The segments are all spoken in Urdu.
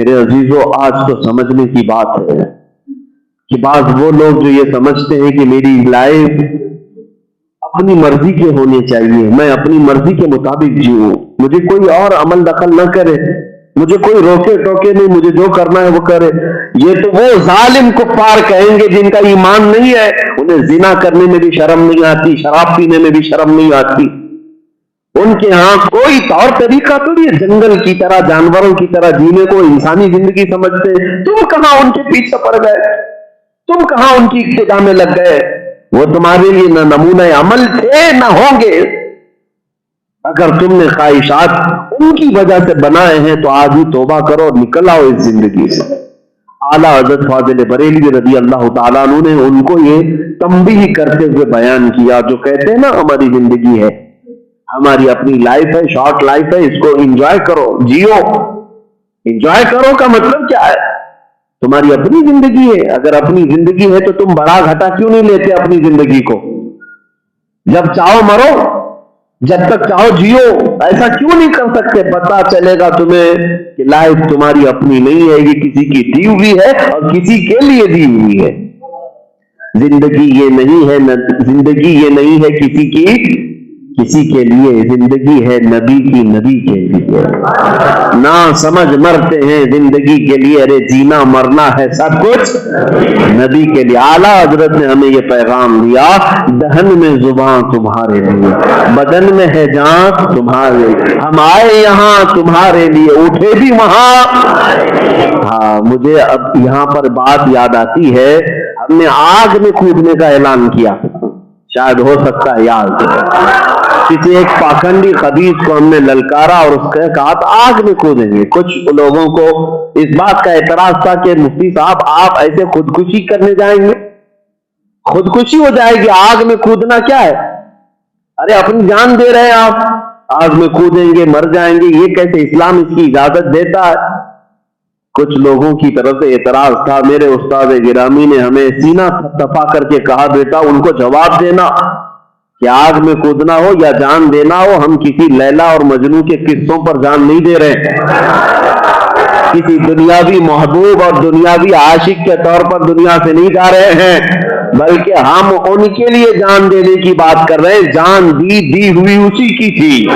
میرے عزیزوں، آج تو سمجھنے کی بات ہے کہ بعض وہ لوگ جو یہ سمجھتے ہیں کہ میری لائف اپنی مرضی کے ہونے چاہیے، میں اپنی مرضی کے مطابق جیوں، مجھے کوئی اور عمل دخل نہ کرے، مجھے کوئی روکے ٹوکے نہیں، مجھے جو کرنا ہے وہ کرے۔ یہ تو وہ ظالم کفار کہیں گے جن کا ایمان نہیں ہے، انہیں زنا کرنے میں بھی شرم نہیں آتی، شراب پینے میں بھی شرم نہیں آتی، ان کے ہاں کوئی طور طریقہ تو نہیں، جنگل کی طرح جانوروں کی طرح جینے کو انسانی زندگی سمجھتے ہیں۔ تم کہاں ان کے پیچھے پڑ گئے، تم کہاں ان کی ابتدا میں لگ گئے؟ وہ تمہارے لیے نہ نمونہ عمل تھے نہ ہوں گے۔ اگر تم نے خواہشات ان کی وجہ سے بنائے ہیں تو آج ہی توبہ کرو اور نکل آؤ اس زندگی سے۔ اعلیٰ حضرت فاضل بریلوی رضی اللہ تعالیٰ عنہ نے ان کو یہ تنبیہ کرتے ہوئے بیان کیا، جو کہتے ہیں نا ہماری زندگی ہے، ہماری اپنی لائف ہے، شارٹ لائف ہے، اس کو انجوائے کرو، جیو۔ انجوائے کرو کا مطلب کیا ہے؟ تمہاری اپنی زندگی ہے، اگر اپنی زندگی ہے تو تم بڑا گھٹا کیوں نہیں لیتے اپنی زندگی کو؟ جب چاہو مرو، جب تک چاہو جیو، ایسا کیوں نہیں کر سکتے؟ پتا چلے گا تمہیں کہ لائف تمہاری اپنی نہیں ہے، یہ کسی کی دی ہوئی ہے اور کسی کے لیے دی ہوئی ہے۔ زندگی یہ نہیں ہے، زندگی یہ نہیں ہے کسی کے لیے، زندگی ہے نبی کی، نبی کے لیے۔ نہ سمجھ مرتے ہیں زندگی کے لیے، ارے جینا مرنا ہے سب کچھ نبی کے لیے۔ اعلیٰ حضرت نے ہمیں یہ پیغام دیا، دہن میں زبان تمہارے لیے، بدن میں ہے جان تمہارے، ہم آئے یہاں تمہارے لیے، اٹھے بھی وہاں۔ ہاں، مجھے اب یہاں پر بات یاد آتی ہے، ہم نے آگ میں کودنے کا اعلان کیا، شاید ہو سکتا ہے یاد، کسی ایک پاکھنڈی خبیث کو ہم نے للکارا اور اس نے کہا تو آگ میں کودیں گے۔ کچھ لوگوں کو اس بات کا اعتراض تھا کہ مفتی صاحب آپ ایسے خودکشی کرنے جائیں گے، خودکشی ہو جائے گی، آگ میں کودنا کیا ہے؟ ارے اپنی جان دے رہے ہیں آپ، آگ میں کودیں گے مر جائیں گے، یہ کیسے اسلام اس کی اجازت دیتا ہے؟ کچھ لوگوں کی طرف سے اعتراض تھا۔ میرے استاد گرامی نے ہمیں سینہ تپا کر کے کہا، بیٹا ان کو جواب دینا کہ آگ میں کودنا ہو یا جان دینا ہو، ہم کسی لیلا اور مجنوں کے قصوں پر جان نہیں دے رہے، کسی دنیاوی محبوب اور دنیاوی عاشق کے طور پر دنیا سے نہیں جا رہے ہیں، بلکہ ہم ان کے لیے جان دینے کی بات کر رہے ہیں۔ جان دی ہوئی اسی کی تھی۔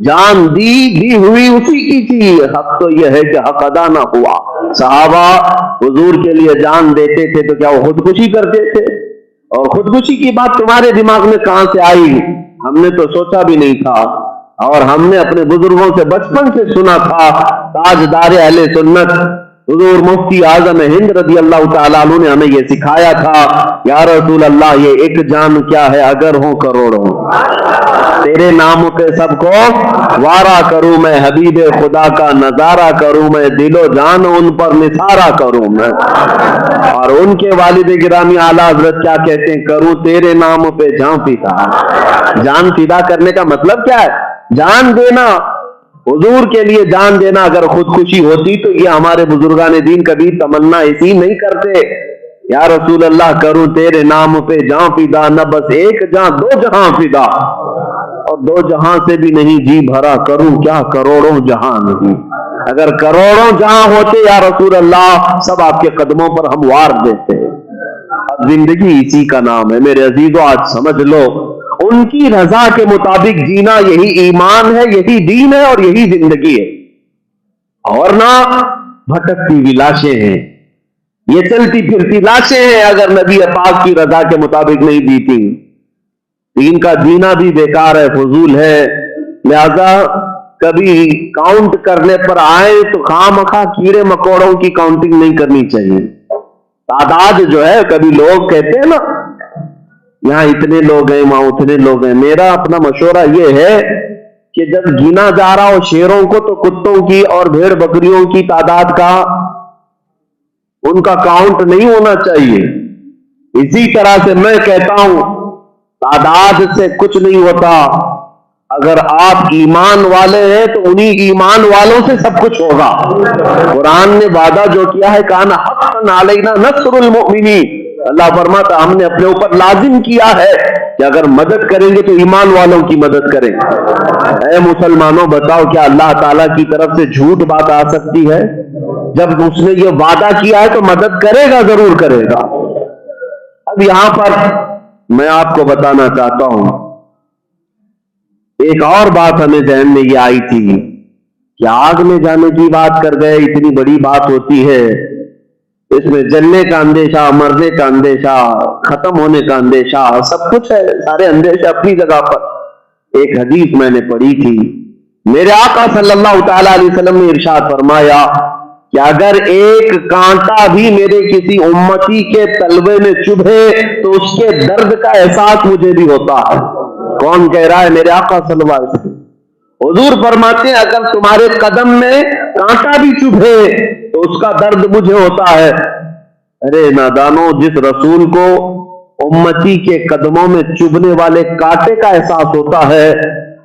جان دی ہوئی اسی کی تھی۔ حق تو یہ ہے کہ حق ادا نہ ہوا۔ صحابہ حضور کے لیے جان دیتے تھے تو کیا وہ خودکشی کرتے تھے؟ اور خودکشی کی بات تمہارے دماغ میں کہاں سے آئی؟ ہم نے تو سوچا بھی نہیں تھا، اور ہم نے اپنے بزرگوں سے بچپن سے سنا تھا۔ تاجدار اہل سنت حضور مفتی اعظم ہند رضی اللہ تعالیٰ عنہ نے ہمیں یہ سکھایا تھا، یا رسول اللہ یہ ایک جان کیا ہے اگر ہوں کروڑوں، تیرے نام پہ سب کو وارا کروں میں، حبیب خدا کا نظارہ کروں میں، دل و جان ان پر نثارہ کروں میں۔ اور ان کے والد گرامی اعلیٰ حضرت کیا کہتے ہیں، کروں تیرے نام پہ جان فدا۔ جان فدا کرنے کا مطلب کیا ہے؟ جان دینا، حضور کے لیے جان دینا۔ اگر خودکشی ہوتی تو یہ ہمارے بزرگان دین کبھی تمنا ایسی نہیں کرتے، یا رسول اللہ کروں تیرے نام پہ جان فدا، نہ بس ایک جان دو جہاں فدا، اور دو جہاں سے بھی نہیں جی بھرا، کروں کیا کروڑوں جہاں نہیں۔ اگر کروڑوں جہاں ہوتے یا رسول اللہ، سب آپ کے قدموں پر ہم وار دیتے۔ اب زندگی اسی کا نام ہے میرے عزیزوں، آج سمجھ لو، ان کی رضا کے مطابق جینا یہی ایمان ہے، یہی دین ہے اور یہی زندگی ہے، اور نہ بھٹکتی ہوئی لاشیں ہیں، یہ چلتی پھرتی لاشیں ہیں اگر نبی پاک کی رضا کے مطابق نہیں جیتی۔ دین کا جینا بھی بیکار ہے، فضول ہے۔ لہذا کبھی کاؤنٹ کرنے پر آئے تو خواہ کیڑے مکوڑوں کی کاؤنٹنگ نہیں کرنی چاہیے۔ تعداد جو ہے، کبھی لوگ کہتے ہیں نا یہاں اتنے لوگ ہیں وہاں اتنے لوگ ہیں، میرا اپنا مشورہ یہ ہے کہ جب گنا جا رہا ہو شیروں کو تو کتوں کی اور بھیڑ بکریوں کی تعداد کا ان کا کاؤنٹ نہیں ہونا چاہیے۔ اسی طرح سے میں کہتا ہوں تعداد سے کچھ نہیں ہوتا، اگر آپ ایمان والے ہیں تو انہی ایمان والوں سے سب کچھ ہوگا۔ قرآن نے وعدہ جو کیا ہے، کان حقا علینا نصر المؤمنین، اللہ فرماتا ہم نے اپنے اوپر لازم کیا ہے کہ اگر مدد کریں گے تو ایمان والوں کی مدد کریں. اے مسلمانوں بتاؤ کیا اللہ تعالیٰ کی طرف سے جھوٹ بات آ سکتی ہے؟ جب اس نے یہ وعدہ کیا ہے تو مدد کرے گا، ضرور کرے گا. اب یہاں پر میں آپ کو بتانا چاہتا ہوں ایک اور بات ہمیں ذہن میں یہ آئی تھی کہ آگ میں جانے کی بات کر گئے، اتنی بڑی بات ہوتی ہے، اس میں جلنے کا اندیشہ، مرنے کا اندیشہ، ختم ہونے کا اندیشہ، سب کچھ ہے، سارے اندیشے اپنی جگہ پر. ایک حدیث میں نے پڑھی تھی، میرے آقا صلی اللہ تعالی علیہ وسلم نے ارشاد فرمایا کہ اگر ایک کانٹا بھی میرے کسی امتی کے تلوے میں چبھے تو اس کے درد کا احساس مجھے بھی ہوتا ہے. کون کہہ رہا ہے؟ میرے آقا صلی اللہ علیہ وسلم. حضور فرماتے ہیں اگر تمہارے قدم میں کانٹا بھی چبھے تو اس کا درد مجھے ہوتا ہے. ارے نادانو، جس رسول کو امتی کے قدموں میں چبھنے والے کانٹے کا احساس ہوتا ہے،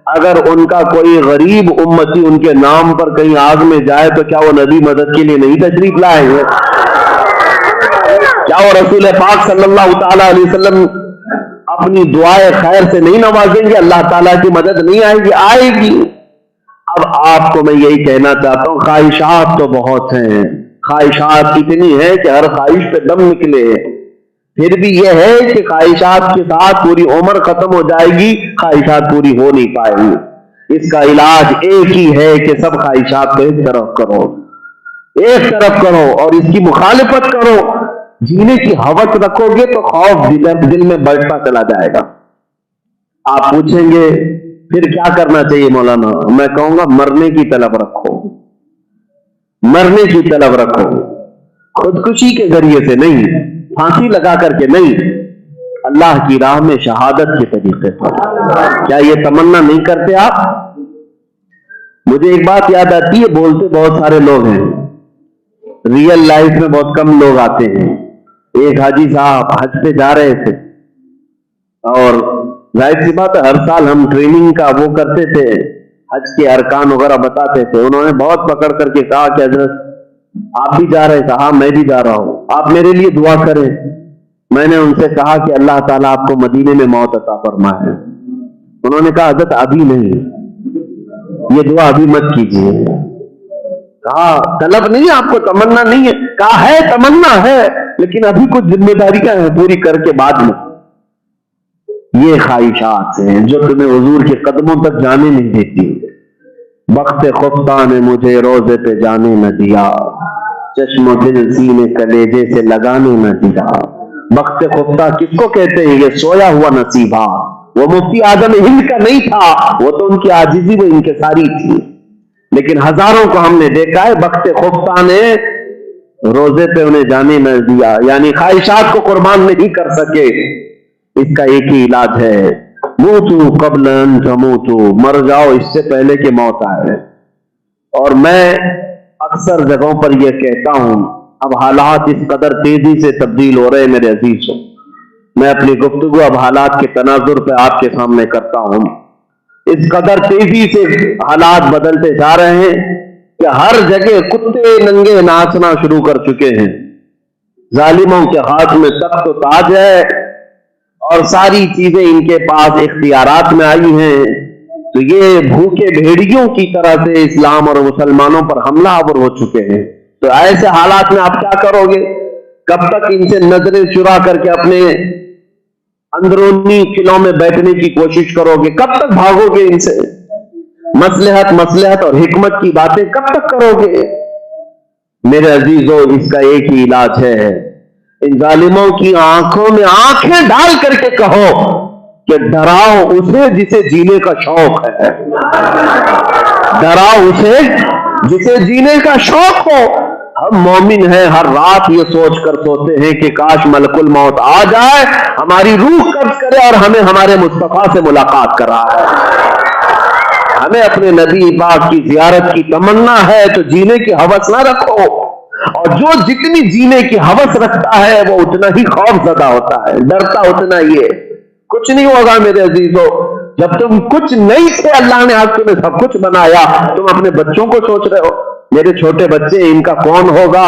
اگر ان کا کوئی غریب امتی ان کے نام پر کہیں آگ میں جائے تو کیا وہ نبی مدد کے لیے نہیں تشریف لائیں گے؟ کیا وہ رسول پاک صلی اللہ تعالی علیہ وسلم اپنی دعائے خیر سے نہیں نوازیں گے؟ اللہ تعالیٰ کی مدد نہیں آئے گی؟ آئے گی. اب آپ کو میں یہی کہنا چاہتا ہوں، خواہشات تو بہت ہیں، خواہشات اتنی ہیں کہ ہر خواہش پہ دم نکلے. پھر بھی یہ ہے کہ خواہشات کے ساتھ پوری عمر ختم ہو جائے گی، خواہشات پوری ہو نہیں پائے گی. اس کا علاج ایک ہی ہے کہ سب خواہشات کو ایک طرف کرو، ایک طرف کرو اور اس کی مخالفت کرو. جینے کی ہوس رکھو گے تو خوف دل میں بڑھتا چلا جائے گا. آپ پوچھیں گے پھر کیا کرنا چاہیے مولانا؟ میں کہوں گا مرنے کی طلب رکھو، مرنے کی طلب رکھو. خودکشی کے ذریعے سے نہیں، پھانسی لگا کر کے نہیں، اللہ کی راہ میں شہادت کے طریقے پر. کیا یہ تمنا نہیں کرتے آپ؟ مجھے ایک بات یاد آتی ہے، بولتے بہت سارے لوگ ہیں، ریئل لائف میں بہت کم لوگ آتے ہیں. ایک حاجی صاحب حج پہ جا رہے تھے اور ظاہر سی بات ہے ہر سال ہم ٹریننگ کا وہ کرتے تھے، حج کے ارکان وغیرہ بتاتے تھے. انہوں نے بہت پکڑ کر کے کہا کہ حضرت آپ بھی جا رہے تھے؟ ہاں میں بھی جا رہا ہوں، آپ میرے لیے دعا کریں. میں نے ان سے کہا کہ اللہ تعالیٰ آپ کو مدینے میں موت عطا فرمائے. انہوں نے کہا حضرت ابھی نہیں، یہ دعا ابھی مت کیجیے. کہا طلب نہیں، آپ کو تمنا نہیں ہے؟ کہا ہے تمنا ہے لیکن ابھی کچھ ذمہ داریاں ہیں، پوری کر کے بعد میں. یہ خواہشات ہیں جو تمہیں حضور کے قدموں تک جانے نہیں دیتی. بخت خفتہ نے مجھے روزے پہ جانے نہ دیا، چشم و دل سینے کلیجے سے لگانے نہ دیا. بخت خفتہ کس کو کہتے ہیں؟ یہ سویا ہوا نصیبہ. وہ مفتی اعظم ہند کا نہیں تھا، وہ تو ان کی عاجزی وہ انکساری تھی. لیکن ہزاروں کو ہم نے دیکھا ہے بخت خفتہ نے روزے پہ انہیں جانے نہ دیا، یعنی خواہشات کو قربان نہیں کر سکے. اس کا ایک ہی علاج ہے، موتو قبل ان تموتو، مر جاؤ اس سے پہلے کہ موت آئے. اور میں اکثر جگہوں پر یہ کہتا ہوں، اب حالات اس قدر تیزی سے تبدیل ہو رہے ہیں میرے عزیزوں، میں اپنی گفتگو اب حالات کے تناظر پہ آپ کے سامنے کرتا ہوں. اس قدر تیزی سے حالات بدلتے جا رہے ہیں کہ ہر جگہ کتے ننگے ناچنا شروع کر چکے ہیں. ظالموں کے ہاتھ میں تخت و تاج ہے اور ساری چیزیں ان کے پاس اختیارات میں آئی ہیں، تو یہ بھوکے بھیڑیوں کی طرح سے اسلام اور مسلمانوں پر حملہ آور ہو چکے ہیں. تو ایسے حالات میں آپ کیا کرو گے؟ کب تک ان سے نظریں چرا کر کے اپنے اندرونی قلعوں میں بیٹھنے کی کوشش کرو گے؟ کب تک بھاگو گے ان سے؟ مصلحت اور حکمت کی باتیں کب تک کرو گے؟ میرے عزیزو، اس کا ایک ہی علاج ہے، ان ظالموں کی آنکھوں میں آنکھیں ڈال کر کے کہو کہ ڈراؤ اسے جسے جینے کا شوق ہے، ڈراؤ اسے جسے جینے کا شوق ہو. ہم مومن ہیں، ہر رات یہ سوچ کر سوتے ہیں کہ کاش ملک الموت آ جائے، ہماری روح قبض کرے اور ہمیں ہمارے مصطفیٰ سے ملاقات کرائے. ہمیں اپنے نبی پاک کی زیارت کی تمنا ہے تو جینے کی ہوس نہ رکھو، اور جو جتنی جینے کی ہوس رکھتا ہے وہ اتنا ہی خوف زدہ ہوتا ہے، ڈرتا اتنا ہی ہے. کچھ نہیں ہوگا میرے عزیزو. جب تم کچھ نہیں تھے اللہ نے آج تمہیں سب کچھ بنایا. تم اپنے بچوں کو سوچ رہے ہو، میرے چھوٹے بچے ان کا کون ہوگا؟